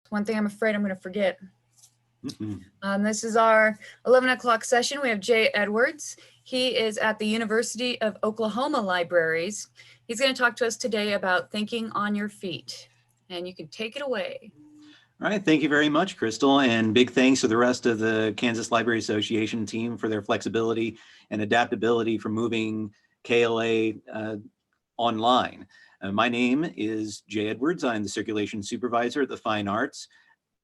One thing I'm afraid I'm going to forget. Mm-mm. This is our 11 o'clock session. We have Jay Edwards. He is at the University of Oklahoma Libraries. He's going to talk to us today about thinking on your feet. And you can take it away. All right, thank you very much, Crystal, and big thanks to the rest of the Kansas Library Association team for their flexibility and adaptability for moving KLA online. My name is Jay Edwards. I'm the Circulation Supervisor at the Fine Arts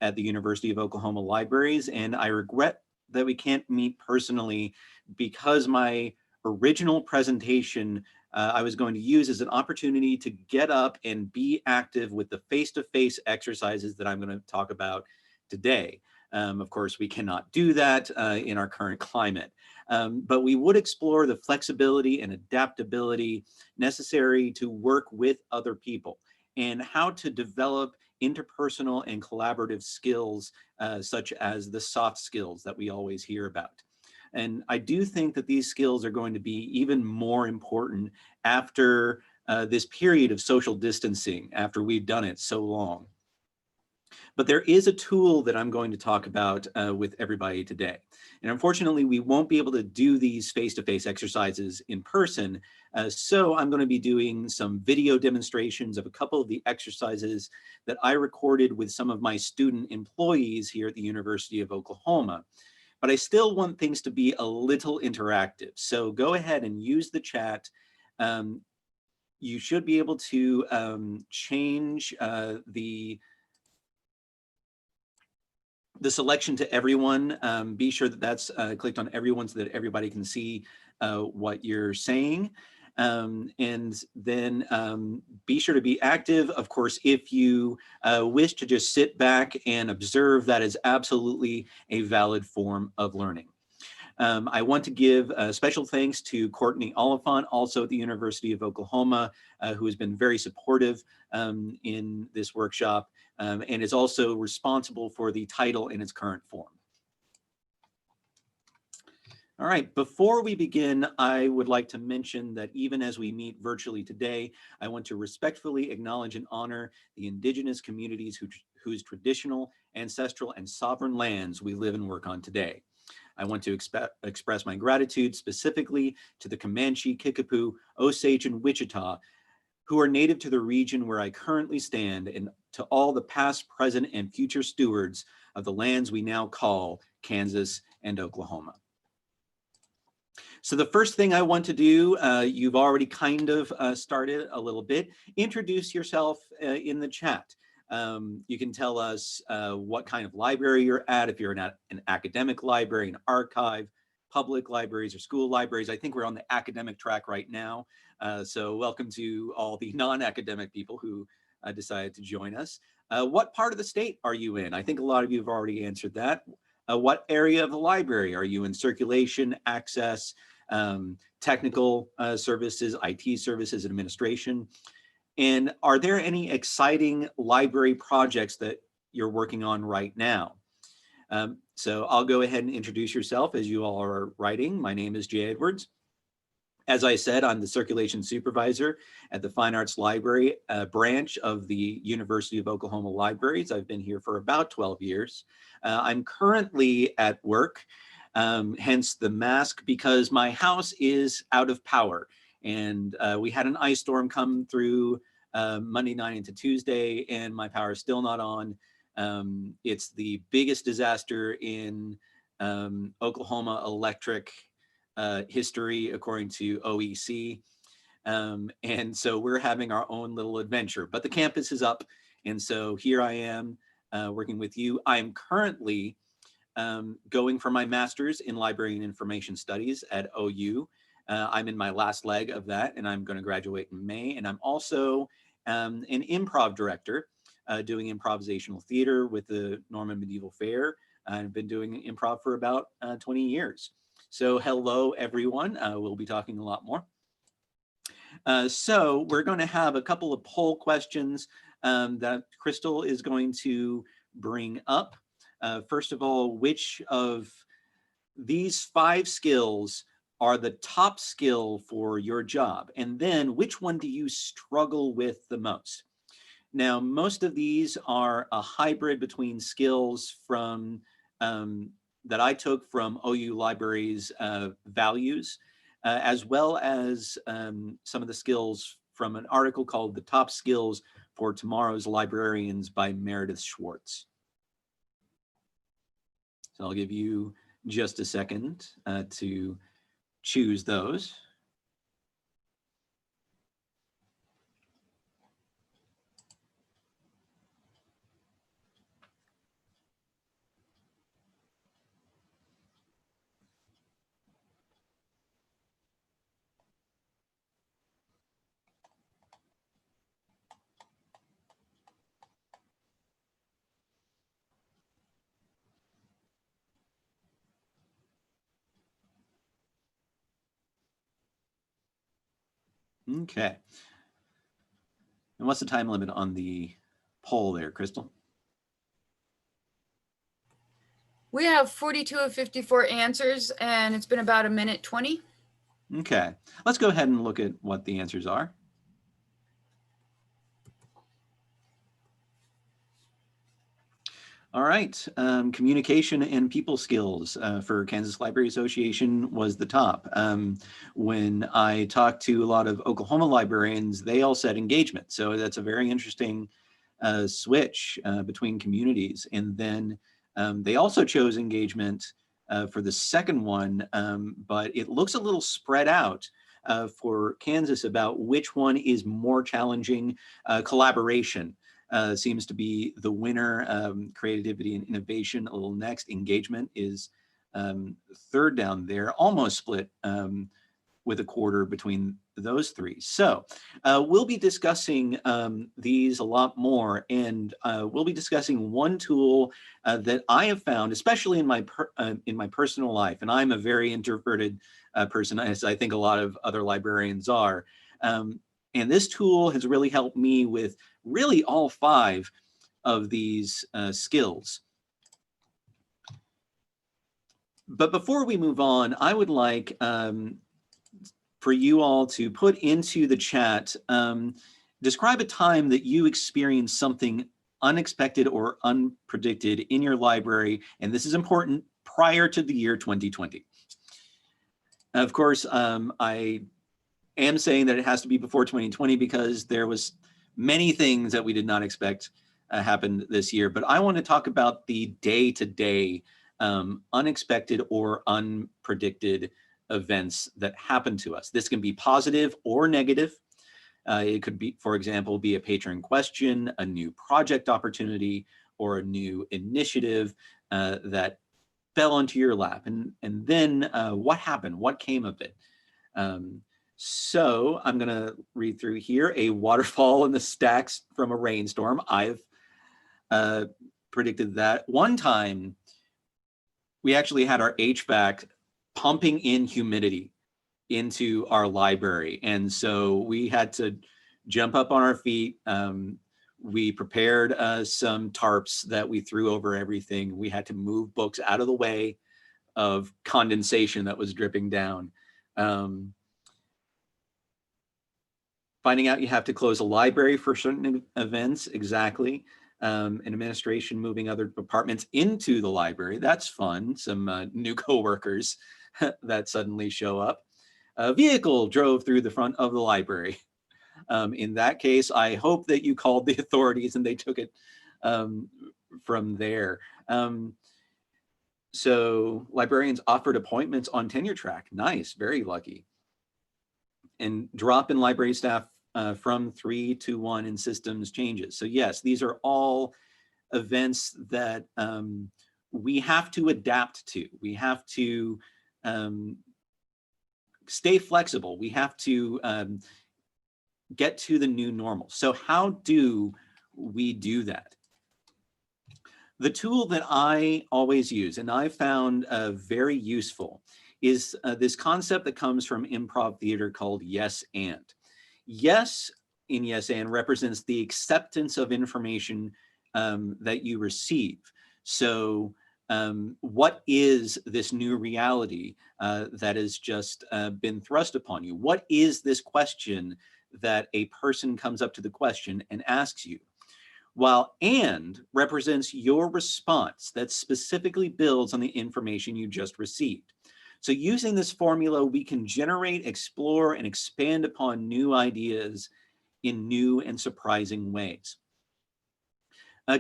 at the University of Oklahoma Libraries, and I regret that we can't meet personally because my original presentation I was going to use as an opportunity to get up and be active with the face-to-face exercises that I'm going to talk about today. Of course, we cannot do that in our current climate, but we would explore the flexibility and adaptability necessary to work with other people and how to develop interpersonal and collaborative skills, such as the soft skills that we always hear about. And I do think that these skills are going to be even more important after this period of social distancing, after we've done it so long. But there is a tool that I'm going to talk about with everybody today. And unfortunately, we won't be able to do these face-to-face exercises in person. So I'm going to be doing some video demonstrations of a couple of the exercises that I recorded with some of my student employees here at the University of Oklahoma. But I still want things to be a little interactive. So go ahead and use the chat. You should be able to change the selection to everyone. Be sure that that's clicked on everyone so that everybody can see what you're saying. And then be sure to be active. Of course, if you wish to just sit back and observe, that is absolutely a valid form of learning. I want to give special thanks to Courtney Oliphant, also at the University of Oklahoma, who has been very supportive in this workshop and is also responsible for the title in its current form. All right, before we begin, I would like to mention that even as we meet virtually today, I want to respectfully acknowledge and honor the indigenous communities whose traditional, ancestral, and sovereign lands we live and work on today. I want to express my gratitude specifically to the Comanche, Kickapoo, Osage, and Wichita, who are native to the region where I currently stand, and to all the past, present, and future stewards of the lands we now call Kansas and Oklahoma. So the first thing I want to do, you've already kind of started a little bit, introduce yourself in the chat. You can tell us what kind of library you're at, if you're in an academic library, an archive, public libraries, or school libraries. I think we're on the academic track right now. So welcome to all the non-academic people who decided to join us. What part of the state are you in? I think a lot of you have already answered that. What area of the library are you in? Circulation, access, technical services, IT services, administration? And are there any exciting library projects that you're working on right now? So I'll go ahead and introduce yourself as you all are writing. My name is Jay Edwards. As I said, I'm the Circulation Supervisor at the Fine Arts Library branch of the University of Oklahoma Libraries. I've been here for about 12 years. I'm currently at work, hence the mask, because my house is out of power. And we had an ice storm come through Monday night into Tuesday, and my power is still not on. It's the biggest disaster in Oklahoma electric history, according to OEC. And so we're having our own little adventure, but the campus is up. And so here I am working with you. I'm currently going for my master's in library and information studies at OU. I'm in my last leg of that, and I'm going to graduate in May. And I'm also an improv director doing improvisational theater with the Norman Medieval Fair. I've been doing improv for about 20 years. So hello, everyone. We'll be talking a lot more. So we're going to have a couple of poll questions that Crystal is going to bring up. First of all, which of these 5 skills are the top skill for your job? And then which one do you struggle with the most? Now, most of these are a hybrid between skills from that I took from OU Libraries values, as well as some of the skills from an article called The Top Skills for Tomorrow's Librarians by Meredith Schwartz. So I'll give you just a second to choose those. Okay. And what's the time limit on the poll there, Crystal? We have 42 of 54 answers, and it's been about 1:20. Okay, let's go ahead and look at what the answers are. All right, communication and people skills for Kansas Library Association was the top. When I talked to a lot of Oklahoma librarians, they all said engagement. So that's a very interesting switch between communities. And then they also chose engagement for the second one, but it looks a little spread out for Kansas about which one is more challenging. Collaboration seems to be the winner. Creativity and innovation a little next. Engagement is third down there, almost split with a quarter between those three. So we'll be discussing these a lot more, and we'll be discussing one tool that I have found, especially in my personal life, and I'm a very introverted person, as I think a lot of other librarians are. And this tool has really helped me with really all 5 of these skills. But before we move on, I would like for you all to put into the chat, describe a time that you experienced something unexpected or unpredicted in your library, and this is important, prior to the year 2020. Of course, I am saying that it has to be before 2020 because there was many things that we did not expect happened this year. But I want to talk about the day-to-day unexpected or unpredicted events that happen to us. This can be positive or negative. It could be, for example, be a patron question, a new project opportunity, or a new initiative that fell into your lap. And then what happened? What came of it? So I'm going to read through here. A waterfall in the stacks from a rainstorm. I've predicted that. One time, we actually had our HVAC pumping in humidity into our library. And so we had to jump up on our feet. We prepared some tarps that we threw over everything. We had to move books out of the way of condensation that was dripping down. Finding out you have to close a library for certain events, exactly. And administration moving other departments into the library. That's fun. Some new coworkers that suddenly show up. A vehicle drove through the front of the library. In that case, I hope that you called the authorities and they took it from there. So librarians offered appointments on tenure track. Nice, very lucky. And drop in library staff from 3 to 1 in systems changes. So yes, these are all events that we have to adapt to. We have to stay flexible. We have to get to the new normal. So how do we do that? The tool that I always use, and I found very useful, is this concept that comes from improv theater called yes and. Yes in yes and represents the acceptance of information that you receive. So what is this new reality that has just been thrust upon you? What is this question that a person comes up to the question and asks you? while and represents your response that specifically builds on the information you just received. So using this formula, we can generate, explore, and expand upon new ideas in new and surprising ways.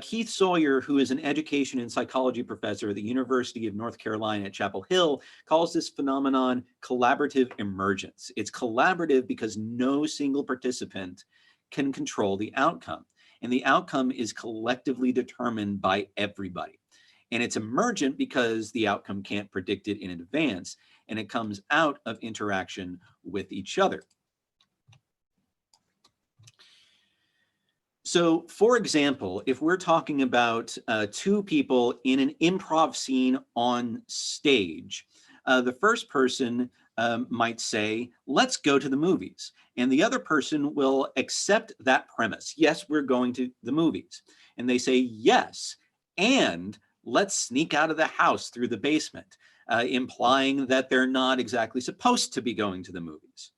Keith Sawyer, who is an education and psychology professor at the University of North Carolina at Chapel Hill, calls this phenomenon collaborative emergence. It's collaborative because no single participant can control the outcome, and the outcome is collectively determined by everybody. And it's emergent because the outcome can't predict it in advance, and it comes out of interaction with each other. So, for example, if we're talking about two people in an improv scene on stage, the first person might say, let's go to the movies. And the other person will accept that premise. Yes, we're going to the movies. And they say, yes, and let's sneak out of the house through the basement, implying that they're not exactly supposed to be going to the movies.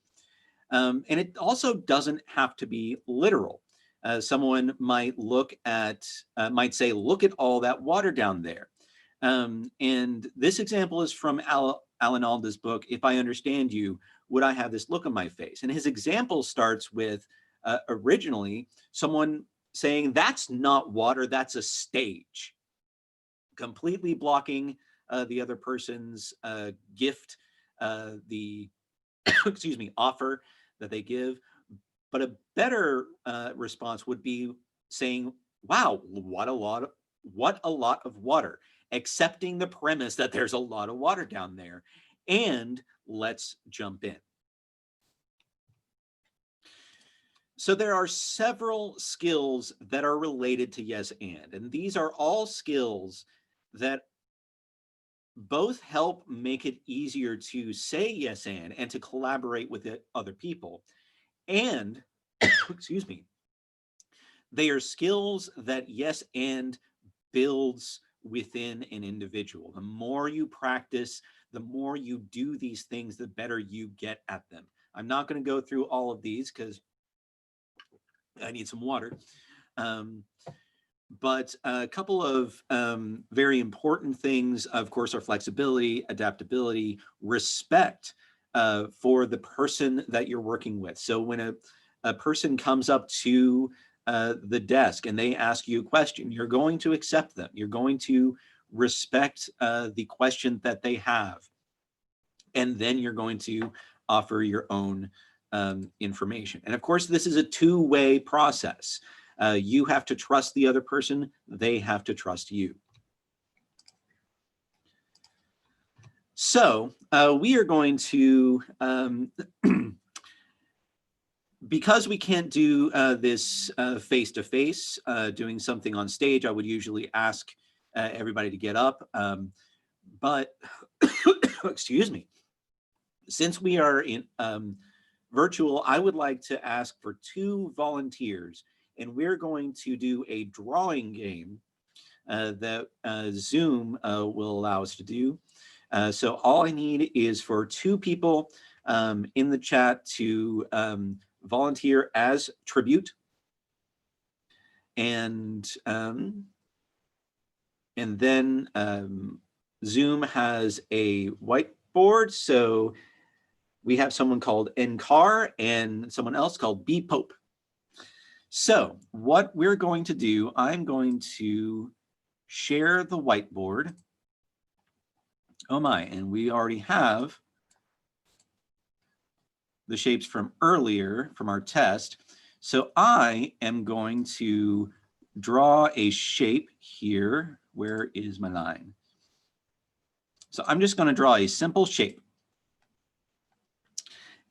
And it also doesn't have to be literal. Someone might might say, look at all that water down there. And this example is from Alan Alda's book, If I Understand You, Would I Have This Look on My Face? And his example starts with originally someone saying, that's not water, that's a stage, completely blocking the other person's gift, the excuse me, offer that they give. But a better response would be saying, wow, what a lot of water, accepting the premise that there's a lot of water down there, and let's jump in. So there are several skills that are related to yes and these are all skills that both help make it easier to say yes and to collaborate with other people. And, excuse me, they are skills that yes and builds within an individual. The more you practice, the more you do these things, the better you get at them. I'm not going to go through all of these because I need some water. But a couple of very important things, of course, are flexibility, adaptability, respect for the person that you're working with. So when a person comes up to the desk and they ask you a question, you're going to accept them. You're going to respect the question that they have. And then you're going to offer your own information. And of course, this is a two-way process. You have to trust the other person. They have to trust you. So we are going to, because we can't do this face-to-face, doing something on stage, I would usually ask everybody to get up. But, excuse me, since we are in virtual, I would like to ask for 2 volunteers, and we're going to do a drawing game that Zoom will allow us to do. So all I need is for 2 people in the chat to volunteer as tribute. And then Zoom has a whiteboard. So we have someone called NCAR and someone else called B Pope. So what we're going to do, I'm going to share the whiteboard. Oh my, and we already have the shapes from earlier from our test. So I am going to draw a shape here. Where is my line? So I'm just going to draw a simple shape.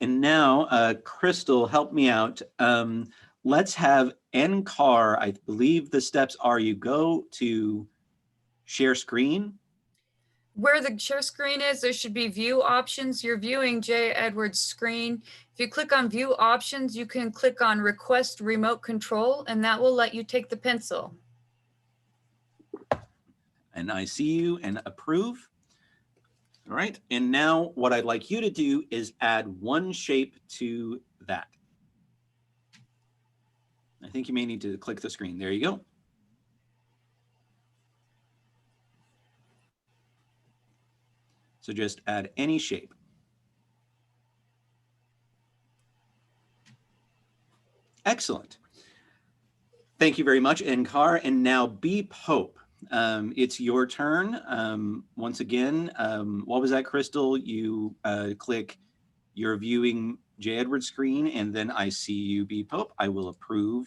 And now, Crystal, help me out. Let's have NCAR. I believe the steps are you go to share screen. Where the share screen is, there should be view options. You're viewing Jay Edwards' screen. If you click on view options, you can click on request remote control, and that will let you take the pencil. And I see you and approve. All right, and now what I'd like you to do is add 1 shape to that. I think you may need to click the screen. There you go. So just add any shape. Excellent. Thank you very much, Nkar. And now B. Pope. It's your turn. Once again, what was that, Crystal? You click your viewing J. Edwards screen, and then I see you, B. Pope. I will approve.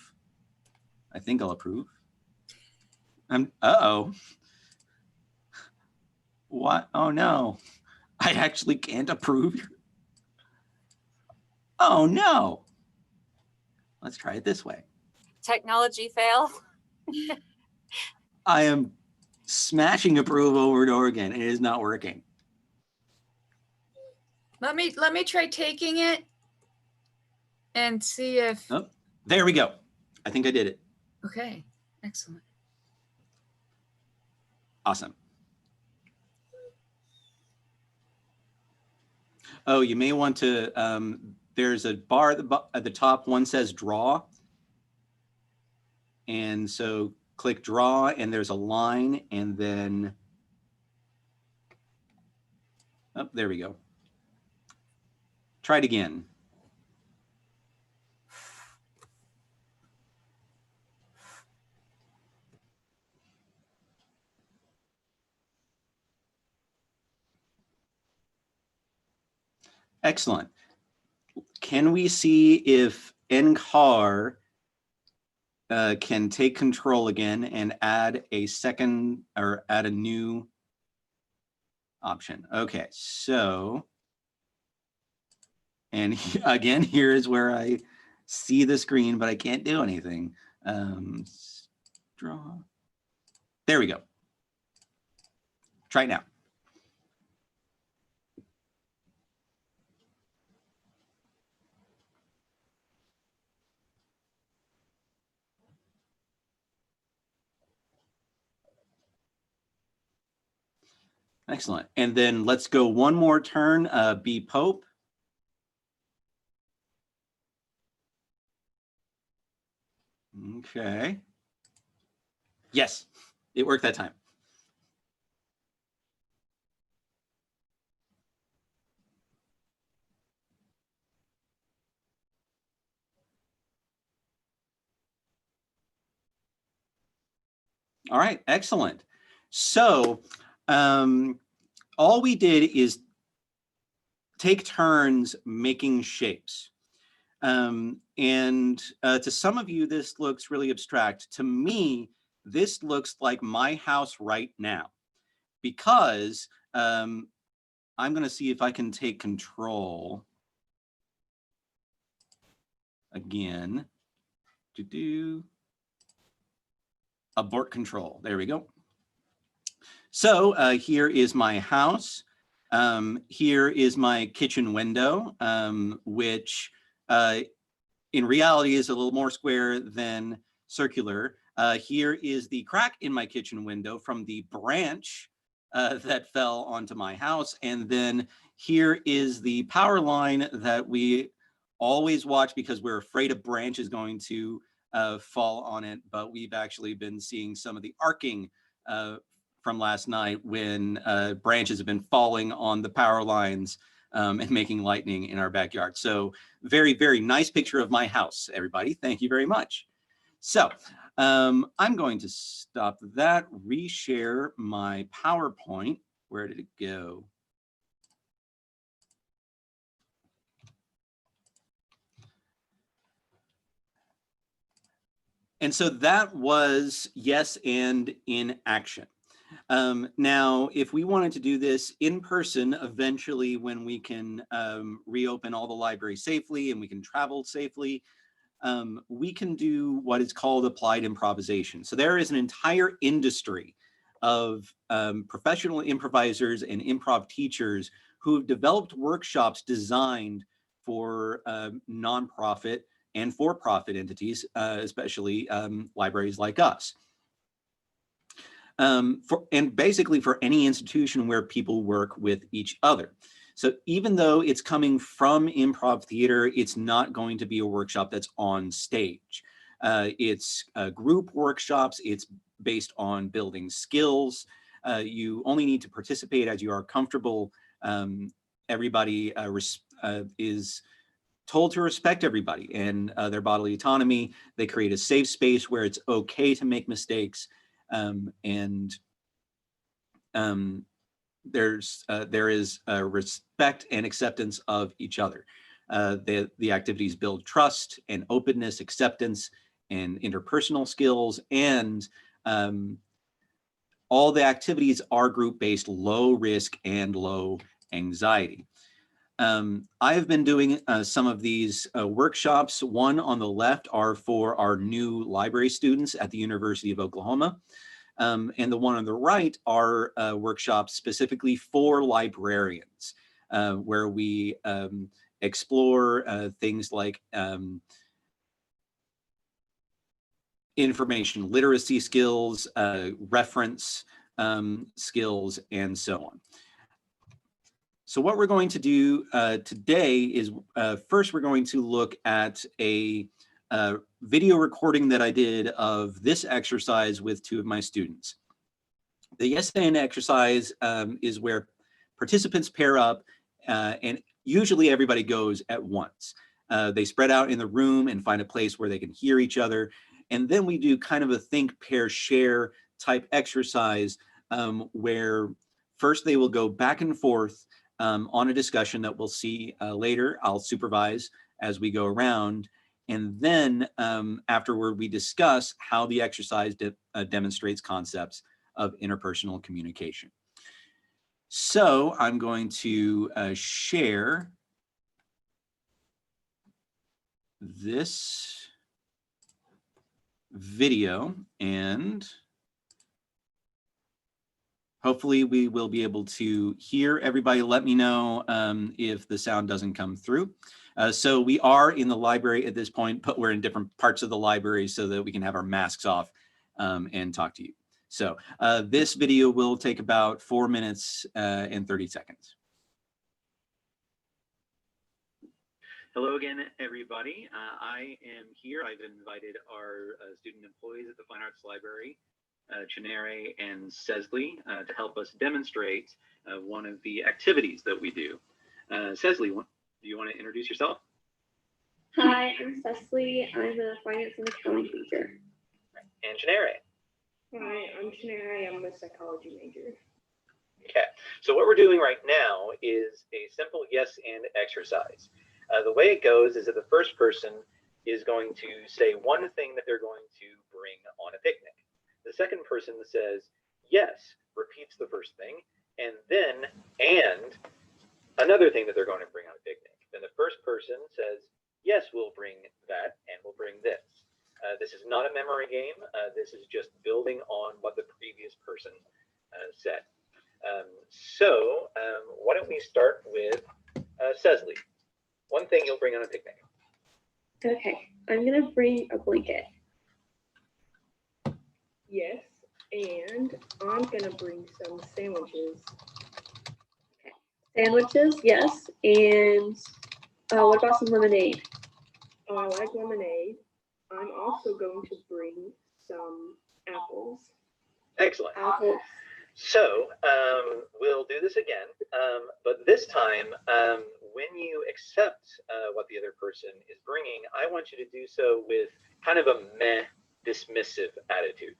I think I'll approve. Uh-oh. What? Oh, no. I actually can't approve. Oh, no. Let's try it this way. Technology fail. I am smashing approve over and over again, and it is not working. Let me try taking it and see if. Oh, there we go. I think I did it. Okay, excellent. Awesome. Oh, you may want to, there's a bar at the top, one says draw. And so click draw, and there's a line, and then, oh, there we go. Try it again. Excellent. Can we see if Nkar can take control again and add a second or add a new option? Okay, so, and again, here is where I see the screen, but I can't do anything. Draw. There we go. Try it now. Excellent. And then let's go one more turn, B. Pope. Okay. Yes, it worked that time. All right, excellent. So all we did is take turns making shapes. And to some of you, this looks really abstract. To me, this looks like my house right now, because I'm going to see if I can take control again. Abort control. There we go. So here is my house. Here is my kitchen window, which in reality is a little more square than circular. Here is the crack in my kitchen window from the branch that fell onto my house. And then here is the power line that we always watch because we're afraid a branch is going to fall on it. But we've actually been seeing some of the arcing from last night when branches have been falling on the power lines and making lightning in our backyard. So very, very nice picture of my house, everybody. Thank you very much. So I'm going to stop that, reshare my PowerPoint. Where did it go? And so that was yes and in action. Now, if we wanted to do this in person, eventually when we can reopen all the libraries safely and we can travel safely, we can do what is called applied improvisation. So there is an entire industry of professional improvisers and improv teachers who have developed workshops designed for nonprofit and for-profit entities, especially libraries like us. And basically for any institution where people work with each other. So even though it's coming from improv theater, it's not going to be a workshop that's on stage. It's group workshops. It's based on building skills. You only need to participate as you are comfortable Everybody is told to respect everybody and their bodily autonomy. They create a safe space where it's okay to make mistakes, and there is respect and acceptance of each other. The activities build trust and openness, acceptance, and interpersonal skills, and all the activities are group-based, low risk and low anxiety. I have been doing some of these workshops. One on the left are for our new library students at the University of Oklahoma. And the one on the right are workshops specifically for librarians, where we explore things like information literacy skills, reference skills, and so on. So what we're going to do today is first we're going to look at a video recording that I did of this exercise with 2 of my students. The yes and exercise is where participants pair up and usually everybody goes at once. They spread out in the room and find a place where they can hear each other. And then we do kind of a think, pair, share type exercise where first they will go back and forth on a discussion that we'll see later. I'll supervise as we go around. And then afterward, we discuss how the exercise demonstrates concepts of interpersonal communication. So I'm going to share this video, and hopefully we will be able to hear everybody. Let me know if the sound doesn't come through. So we are in the library at this point, but we're in different parts of the library so that we can have our masks off and talk to you. So this video will take about 4 minutes and 30 seconds. Hello again, everybody. I am here. I've invited our student employees at the Fine Arts Library, Chinere and Cecily, to help us demonstrate one of the activities that we do. Cecily, do you want to introduce yourself? Hi, I'm Cecily. I'm a finance and accounting major. And Chinere? Hi, I'm Chinere. I'm a psychology major. Okay, so what we're doing right now is a simple yes and exercise. The way it goes is that the first person is going to say one thing that they're going to bring on a picnic. The second person says yes, repeats the first thing, and then and another thing that they're going to bring on a picnic. Then the first person says yes, we'll bring that, and we'll bring this. This is not a memory game. This is just building on what the previous person said. So why don't we start with Cecily? One thing you'll bring on a picnic. Okay, I'm gonna bring a blanket. Yes, and I'm gonna bring some sandwiches. Okay, sandwiches, yes, and what about some lemonade? Oh, I like lemonade. I'm also going to bring some apples. Excellent. Apples. So we'll do this again, but this time, when you accept what the other person is bringing, I want you to do so with kind of a meh, dismissive attitude.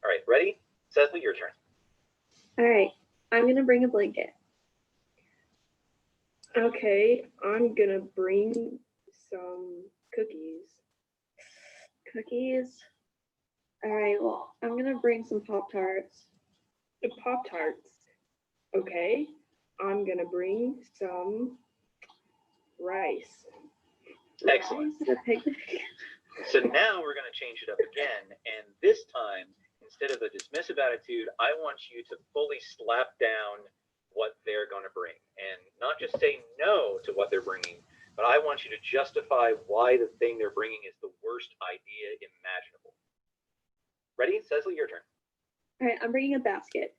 All right, ready? Cecily, your turn. All right, I'm gonna bring a blanket. Okay, I'm gonna bring some cookies. Cookies. All right, well, I'm gonna bring some Pop-Tarts. The Pop-Tarts. Okay, I'm gonna bring some rice. Excellent. Rice at a picnic. So now we're going to change it up again, and this time, instead of a dismissive attitude, I want you to fully slap down what they're going to bring, and not just say no to what they're bringing, but I want you to justify why the thing they're bringing is the worst idea imaginable. Ready? Cecily, your turn. All right, I'm bringing a basket.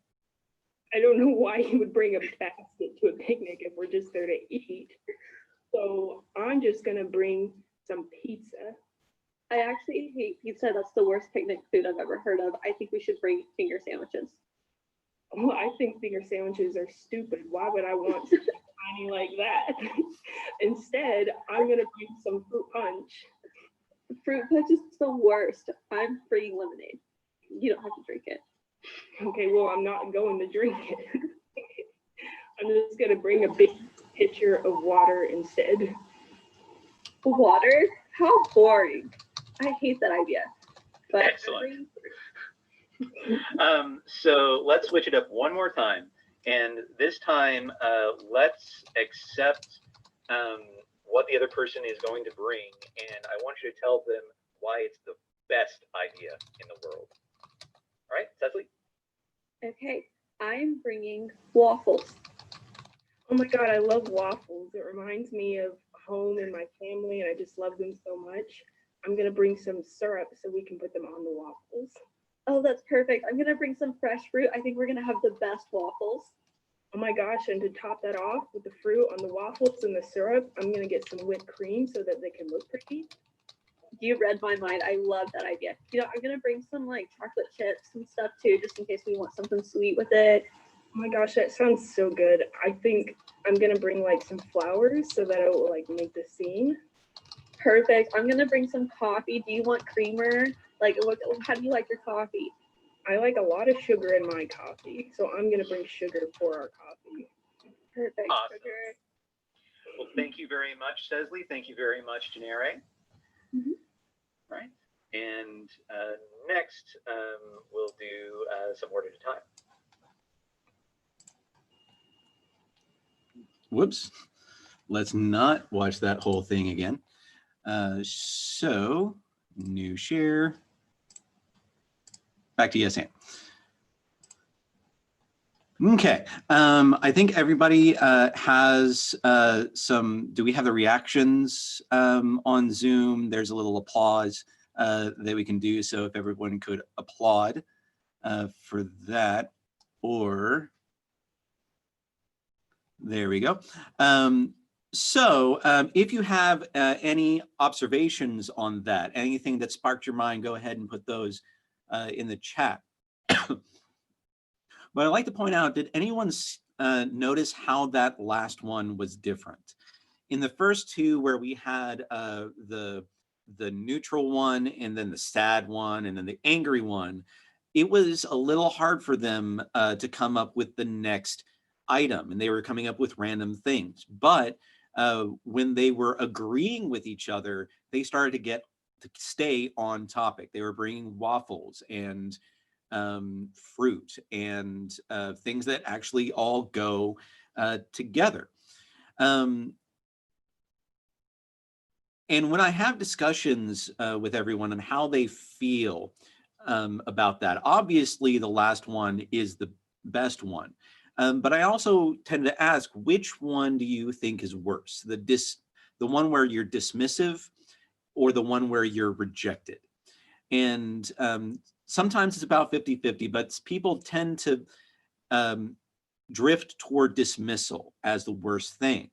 I don't know why you would bring a basket to a picnic if we're just there to eat. So I'm just gonna bring some pizza. I actually hate pizza. That's the worst picnic food I've ever heard of. I think we should bring finger sandwiches. Well, I think finger sandwiches are stupid. Why would I want something tiny like that? Instead, I'm gonna bring some fruit punch. Fruit punch is the worst. I'm bringing lemonade. You don't have to drink it. Okay, well, I'm not going to drink it. I'm just gonna bring a big pitcher of water instead. Water? How boring. I hate that idea. But Excellent. So let's switch it up one more time. And this time, let's accept what the other person is going to bring. And I want you to tell them why it's the best idea in the world. All right, Cecily? Okay, I'm bringing waffles. Oh my God, I love waffles. It reminds me of home and my family, and I just love them so much. I'm gonna bring some syrup so we can put them on the waffles. Oh, that's perfect. I'm gonna bring some fresh fruit. I think we're gonna have the best waffles. Oh my gosh, and to top that off with the fruit on the waffles and the syrup, I'm gonna get some whipped cream so that they can look pretty. You read my mind. I love that idea. You know, I'm gonna bring some like chocolate chips and stuff too, just in case we want something sweet with it. Oh my gosh, that sounds so good. I think I'm gonna bring like some flowers so that it will like make the scene. Perfect. I'm gonna bring some coffee. Do you want creamer? Like, how do you like your coffee? I like a lot of sugar in my coffee, so I'm gonna bring sugar for our coffee. Perfect. Awesome. Sugar. Well, thank you very much, Cecily. Thank you very much, Janere. Mhm. Right. And next, we'll do some word at a time. Whoops. Let's not watch that whole thing again. So, new share. Back to yes, Ann. Okay, I think everybody has some, do we have the reactions on Zoom? There's a little applause that we can do. So if everyone could applaud for that, or there we go. If you have any observations on that, anything that sparked your mind, go ahead and put those in the chat. But I'd like to point out, did anyone notice how that last one was different? In the first two, where we had the neutral one, and then the sad one, and then the angry one, it was a little hard for them to come up with the next item, and they were coming up with random things. But when they were agreeing with each other, they started to stay on topic. They were bringing waffles and fruit and things that actually all go together. And when I have discussions with everyone on how they feel about that, obviously the last one is the best one. But I also tend to ask, which one do you think is worse? The one where you're dismissive, or the one where you're rejected? And sometimes it's about 50-50, but people tend to drift toward dismissal as the worst thing.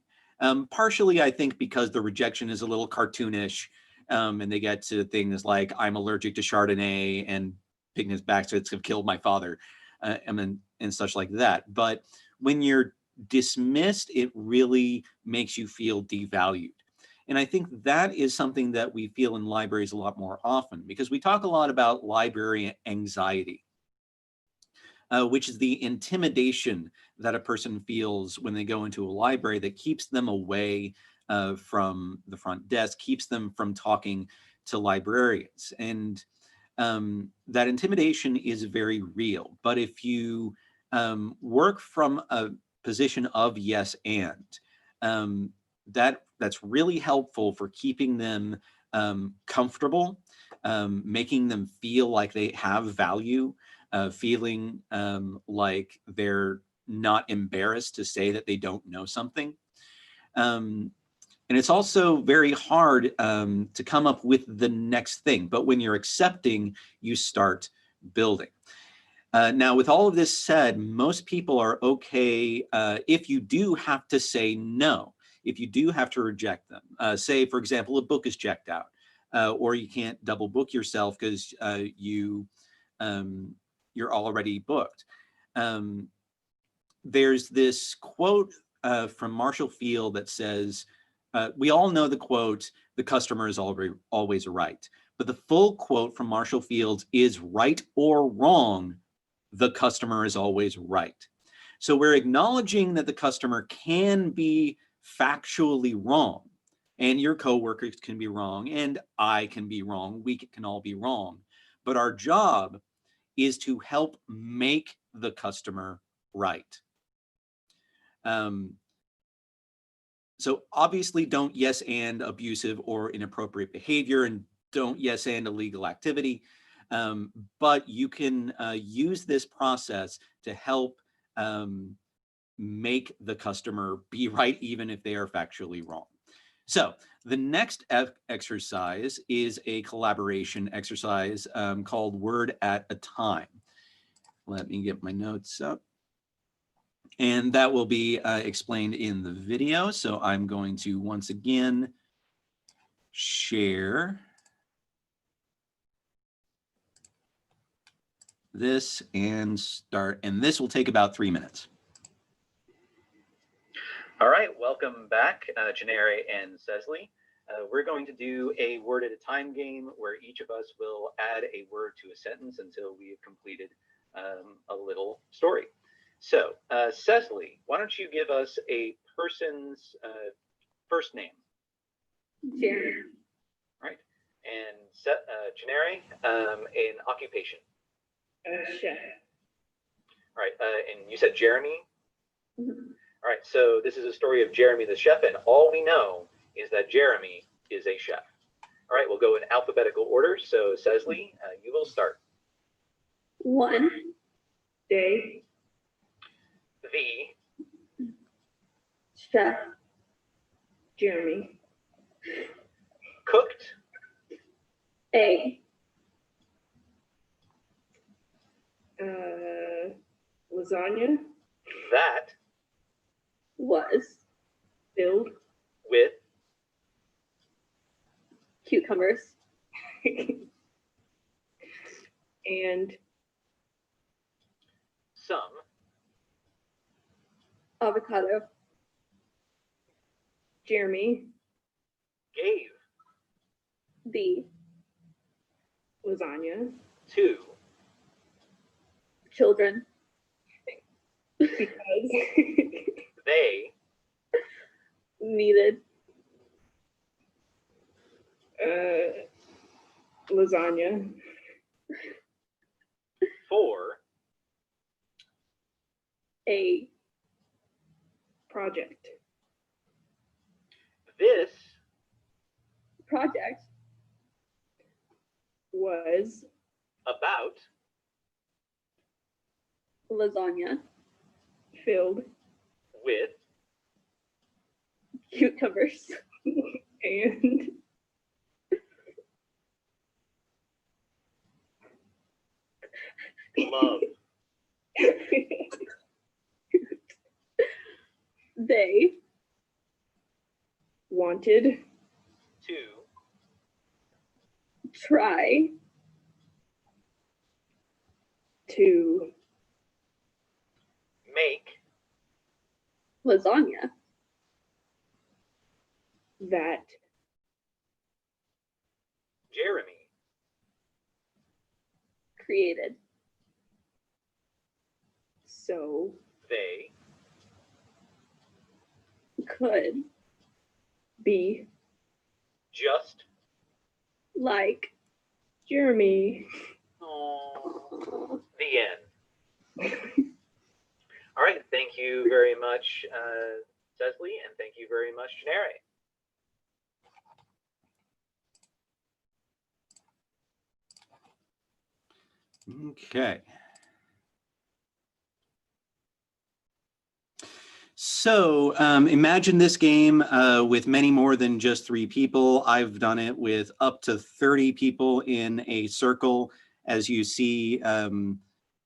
Partially, I think, because the rejection is a little cartoonish, and they get to things like, I'm allergic to Chardonnay and pigment's baskets have killed my father, and such like that. But when you're dismissed, it really makes you feel devalued. And I think that is something that we feel in libraries a lot more often, because we talk a lot about library anxiety, which is the intimidation that a person feels when they go into a library that keeps them away from the front desk, keeps them from talking to librarians. And that intimidation is very real. But if you work from a position of yes and, that's really helpful for keeping them comfortable, making them feel like they have value, feeling like they're not embarrassed to say that they don't know something. And it's also very hard to come up with the next thing. But when you're accepting, you start building. Now, with all of this said, most people are okay if you do have to say no, if you do have to reject them. Say, for example, a book is checked out, or you can't double book yourself because you're already booked. there's this quote from Marshall Field that says, we all know the quote, "The customer is always right." But the full quote from Marshall Fields is, "Right or wrong, the customer is always right." So we're acknowledging that the customer can be factually wrong, and your coworkers can be wrong, and I can be wrong. We can all be wrong. But our job is to help make the customer right. So obviously don't yes and abusive or inappropriate behavior, and don't yes and illegal activity. But you can use this process to help make the customer be right, even if they are factually wrong. So the next exercise is a collaboration exercise called Word at a Time. Let me get my notes up. And that will be explained in the video. So I'm going to once again share this and start. And this will take about 3 minutes. All right, welcome back, Janere and Cecily. We're going to do a word at a time game where each of us will add a word to a sentence until we have completed a little story. So, Cecily, why don't you give us a person's first name? Jeremy. Right. And Janere, an occupation. Chef. All right. And you said Jeremy? Mhm. All right. So this is a story of Jeremy the chef, and all we know is that Jeremy is a chef. All right. We'll go in alphabetical order. So, Cecily, you will start. 1. Day. The Chef. Jeremy. cooked A. Lasagna. that Was. Filled. with Cucumbers. And some Avocado. Jeremy. gave The. Lasagna. to Children. Because they Needed. lasagna. for A. Project. this Project. Was about Lasagna. filled. with Cucumbers. And love. They. wanted To Try. to make Lasagna. that Jeremy Created. so they Could. be just Like. Jeremy. oh, the end. All right, thank you very much, Cecily, and thank you very much, Janere. Okay. So imagine this game with many more than just 3 people. I've done it with up to 30 people in a circle, as you see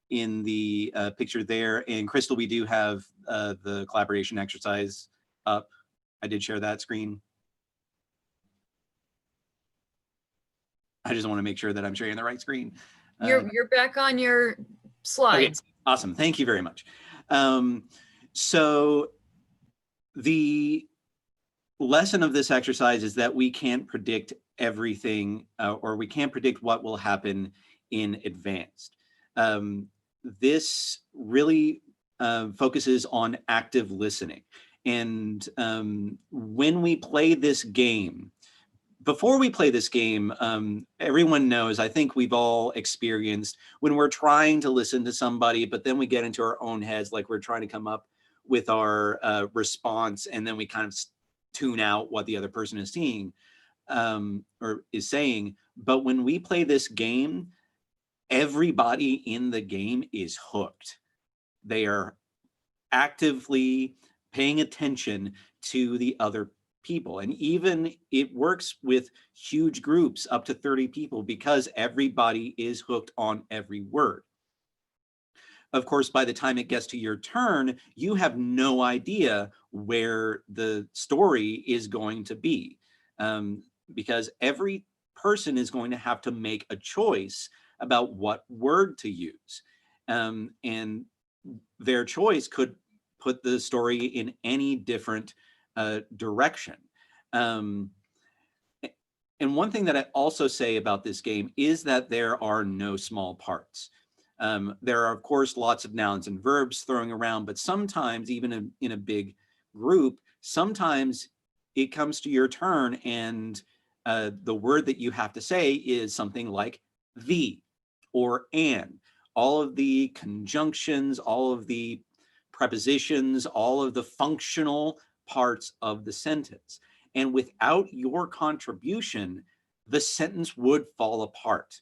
in the picture there. And Crystal, we do have the collaboration exercise up. I did share that screen. I just want to make sure that I'm sharing the right screen. You're back on your slides. Awesome. Thank you very much. So the lesson of this exercise is that we can't predict everything, or we can't predict what will happen in advance. This really focuses on active listening. And when we play this game, before we play this game, everyone knows, I think we've all experienced when we're trying to listen to somebody, but then we get into our own heads, like we're trying to come up with our response, and then we kind of tune out what the other person is seeing or is saying. But when we play this game, everybody in the game is hooked. They are actively paying attention to the other people. And even it works with huge groups up to 30 people because everybody is hooked on every word. Of course, by the time it gets to your turn, you have no idea where the story is going to be, because every person is going to have to make a choice about what word to use. And their choice could put the story in any different direction. And one thing that I also say about this game is that there are no small parts. There are, of course, lots of nouns and verbs throwing around, but sometimes, even in a big group, sometimes it comes to your turn and the word that you have to say is something like the or an. All of the conjunctions, all of the prepositions, all of the functional parts of the sentence. And without your contribution, the sentence would fall apart.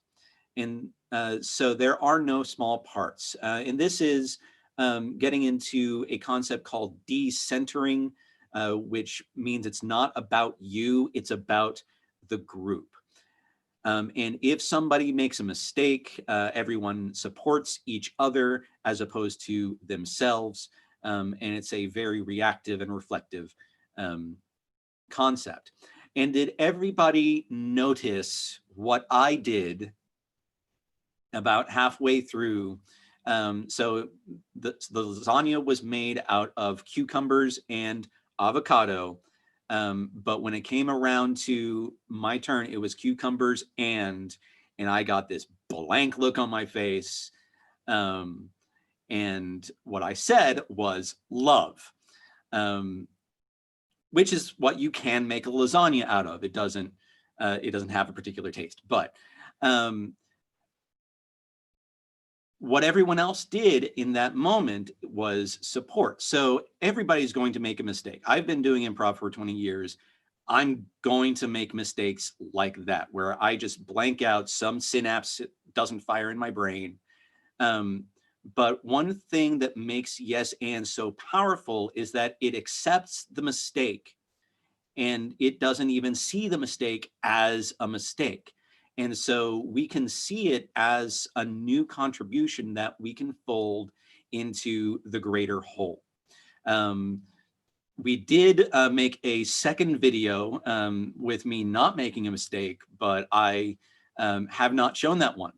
And so there are no small parts. And this is getting into a concept called decentering, which means it's not about you, it's about the group. And if somebody makes a mistake, everyone supports each other as opposed to themselves. And it's a very reactive and reflective concept. And did everybody notice what I did about halfway through? So the lasagna was made out of cucumbers and avocado. But when it came around to my turn, it was cucumbers and I got this blank look on my face. And what I said was love, which is what you can make a lasagna out of. It doesn't have a particular taste, but what everyone else did in that moment was support. So everybody's going to make a mistake. I've been doing improv for 20 years. I'm going to make mistakes like that, where I just blank out, some synapse doesn't fire in my brain. But one thing that makes Yes and so powerful is that it accepts the mistake and it doesn't even see the mistake as a mistake. And so we can see it as a new contribution that we can fold into the greater whole. We did make a second video with me not making a mistake, but I have not shown that one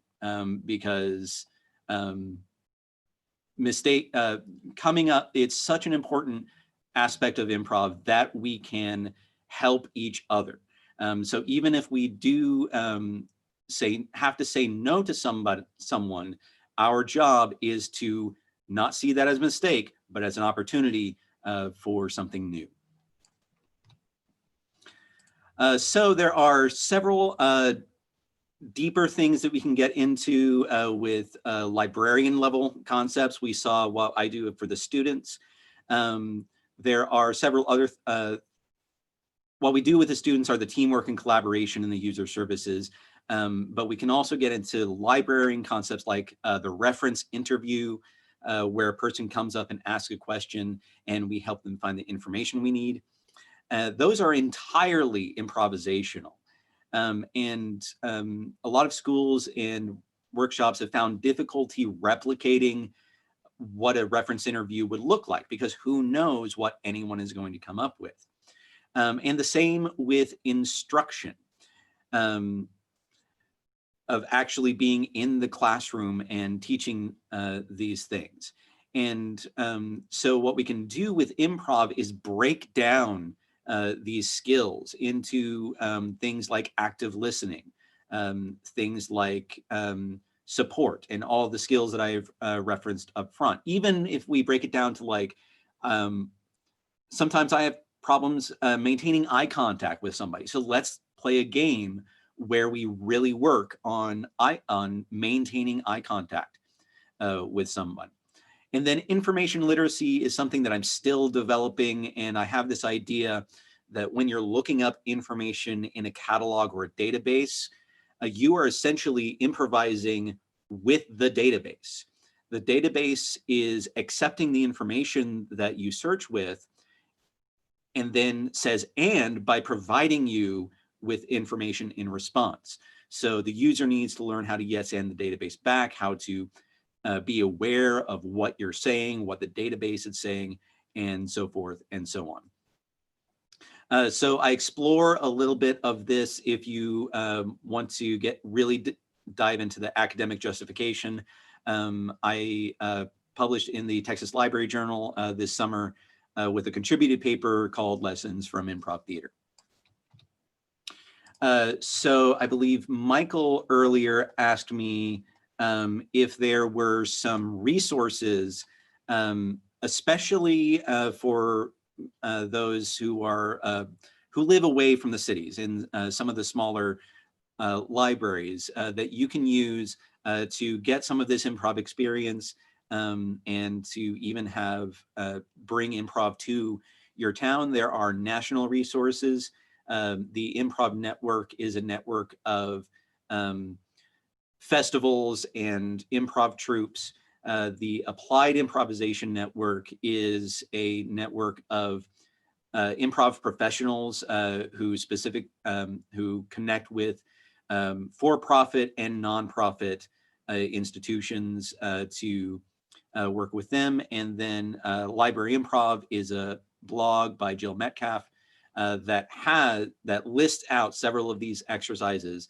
because mistake coming up, it's such an important aspect of improv that we can help each other. So even if we do have to say no to someone, our job is to not see that as a mistake, but as an opportunity for something new. So there are several deeper things that we can get into with librarian level concepts. We saw what I do for the students. There are several other, what we do with the students are the teamwork and collaboration and the user services. But we can also get into librarian concepts like the reference interview, where a person comes up and asks a question and we help them find the information we need. Those are entirely improvisational. And a lot of schools and workshops have found difficulty replicating what a reference interview would look like, because who knows what anyone is going to come up with. And the same with instruction. actually being in the classroom and teaching these things. And so what we can do with improv is break down these skills into things like active listening, things like support, and all the skills that I've referenced up front. Even if we break it down to like, sometimes I have problems maintaining eye contact with somebody. So let's play a game where we really work on maintaining eye contact with someone. And then information literacy is something that I'm still developing. And I have this idea that when you're looking up information in a catalog or a database, you are essentially improvising with the database. The database is accepting the information that you search with and then says, and by providing you with information in response. So the user needs to learn how to yes and the database back, how to be aware of what you're saying, what the database is saying, and so forth and so on. So I explore a little bit of this if you want to get really dive into the academic justification. I published in the Texas Library Journal this summer with a contributed paper called Lessons from Improv Theater. So I believe Michael earlier asked me if there were some resources, especially for those who are who live away from the cities in some of the smaller libraries that you can use to get some of this improv experience and to even have bring improv to your town. There are national resources. The Improv Network is a network of festivals and improv troupes. The Applied Improvisation Network is a network of improv professionals who connect with for-profit and nonprofit institutions to work with them. And then Library Improv is a blog by Jill Metcalf that lists out several of these exercises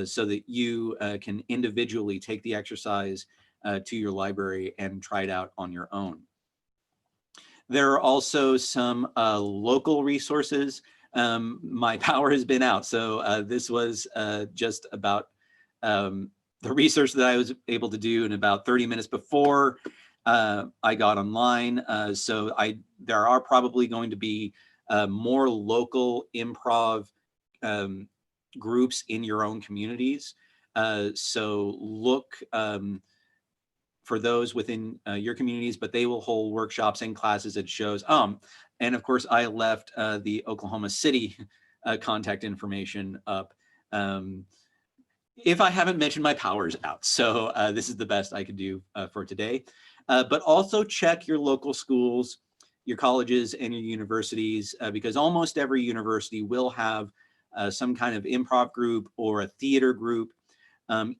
so that you can individually take the exercise to your library and try it out on your own. There are also some local resources. My power has been out, so this was just about the research that I was able to do in about 30 minutes before I got online. So there are probably going to be more local improv groups in your own communities. So look for those within your communities, but they will hold workshops and classes and shows. And of course, I left the Oklahoma City contact information up. If I haven't mentioned, my power's out. So this is the best I could do for today. But also check your local schools, your colleges, and your universities, because almost every university will have some kind of improv group or a theater group.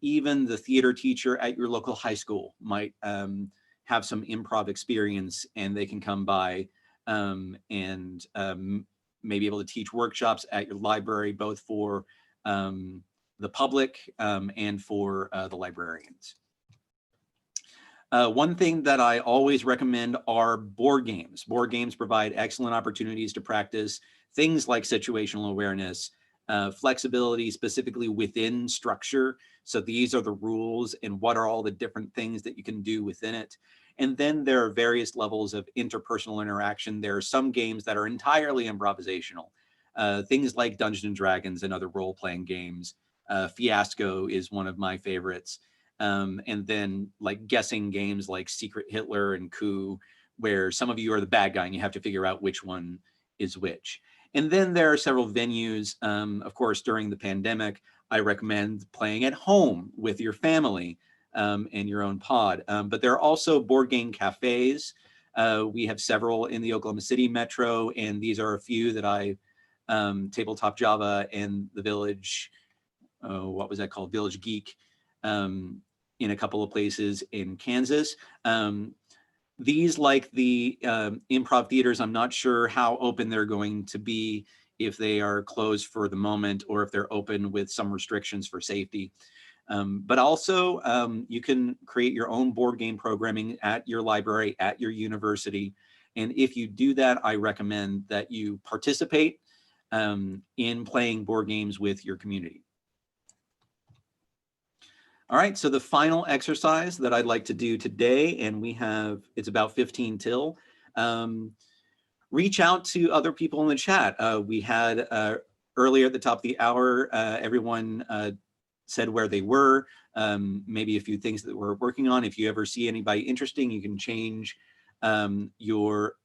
Even the theater teacher at your local high school might have some improv experience, and they can come by and may be able to teach workshops at your library, both for the public and for the librarians. One thing that I always recommend are board games. Board games provide excellent opportunities to practice things like situational awareness, flexibility specifically within structure. So these are the rules and what are all the different things that you can do within it. And then there are various levels of interpersonal interaction. There are some games that are entirely improvisational. Things like Dungeons and Dragons and other role-playing games. Fiasco is one of my favorites. And then like guessing games like Secret Hitler and Coup, where some of you are the bad guy and you have to figure out which one is which. And then there are several venues. Of course, during the pandemic, I recommend playing at home with your family and your own pod. But there are also board game cafes. We have several in the Oklahoma City metro, and these are a few that Tabletop Java and the Village, what was that called? Village Geek in a couple of places in Kansas. These, like the improv theaters, I'm not sure how open they're going to be, if they are closed for the moment or if they're open with some restrictions for safety. But also you can create your own board game programming at your library, at your university. And if you do that, I recommend that you participate in playing board games with your community. All right, so the final exercise that I'd like to do today, and it's about 15 till, reach out to other people in the chat. We had earlier at the top of the hour, everyone said where they were, maybe a few things that we're working on. If you ever see anybody interesting, you can change your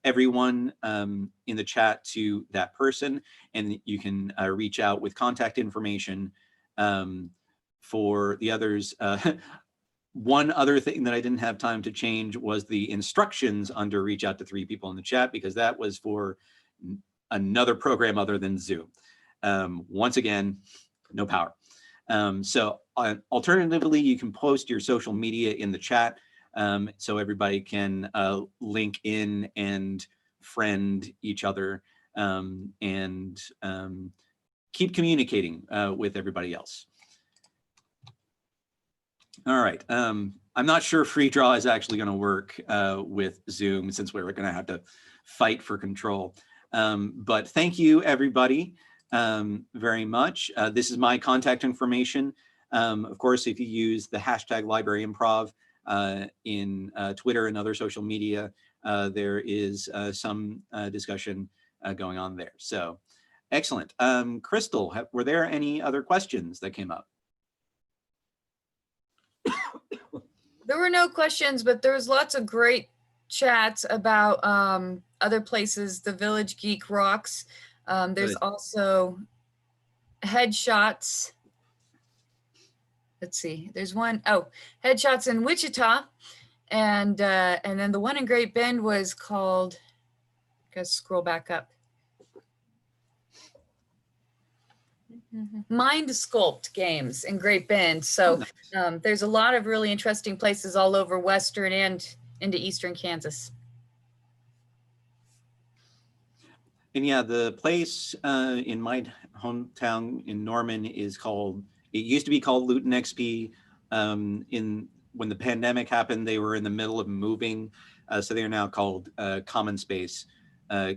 everyone in the chat to that person, and you can reach out with contact information for the others. One other thing that I didn't have time to change was the instructions under reach out to 3 people in the chat, because that was for another program other than Zoom. Once again, no power. So alternatively, you can post your social media in the chat so everybody can link in and friend each other and keep communicating with everybody else. All right. I'm not sure free draw is actually going to work with Zoom, since we're going to have to fight for control. But thank you, everybody, very much. This is my contact information. Of course, if you use the hashtag #LibraryImprov in Twitter and other social media, there is some discussion going on there. So excellent. Crystal, were there any other questions that came up? There were no questions, but there was lots of great chats about other places. The Village Geek rocks. There's Good. also headshots. Let's see. There's one. Oh, headshots in Wichita, and then the one in Great Bend was called. Gotta scroll back up. Mind Sculpt games in Great Bend. So there's a lot of really interesting places all over Western and into Eastern Kansas. And yeah, the place in my hometown in Norman is called, it used to be called Luton XP. When the pandemic happened, they were in the middle of moving. So they are now called Common Space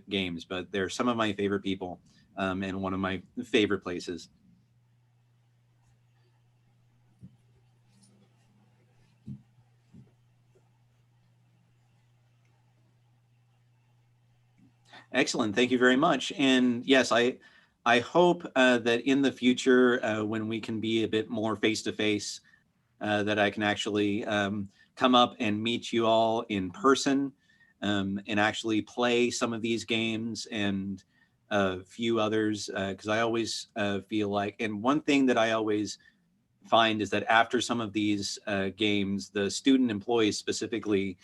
Games, but they're some of my favorite people and one of my favorite places. Excellent. Thank you very much. And yes, I hope that in the future, when we can be a bit more face-to-face, that I can actually come up and meet you all in person and actually play some of these games and a few others, because I always feel like, and one thing that I always find is that after some of these games, the student employees specifically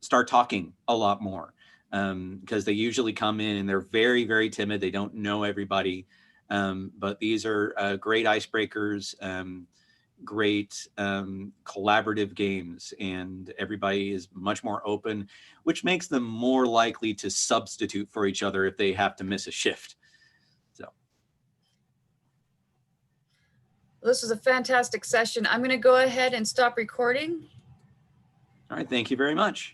start talking a lot more. Because they usually come in and they're very, very timid. They don't know everybody. But these are great icebreakers, great collaborative games, and everybody is much more open, which makes them more likely to substitute for each other if they have to miss a shift. So. This was a fantastic session. I'm going to go ahead and stop recording. All right. Thank you very much.